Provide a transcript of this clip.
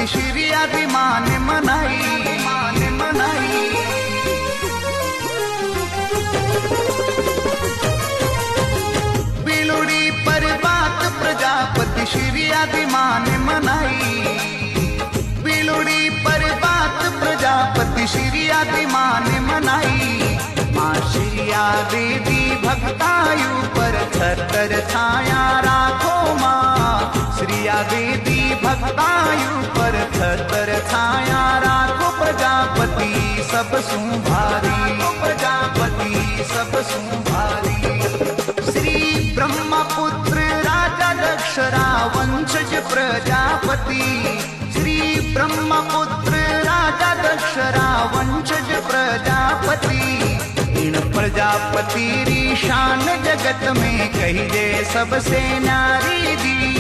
प्रजापति श्री आदि मान मनाई, मान मनाई। बिलुड़ी पर बात प्रजापति श्री आदि मान मनाई, बिलुड़ी पर बात प्रजापति श्री आदि मान मनाई। माँ श्री आदि भक्तायु पर छतर छाया राखो माँ, श्री आदि भक्तायु पर छतर छाया राखो। प्रजापति सब सुभारी, प्रजापति सब सुभारी। श्री ब्रह्मपुत्र राजा दक्ष वंशज प्रजापति, श्री ब्रह्मपुत्र राजा दक्ष वंशज प्रजापति। इन प्रजापति री शान जगत में कही दे सबसे न्यारी दी,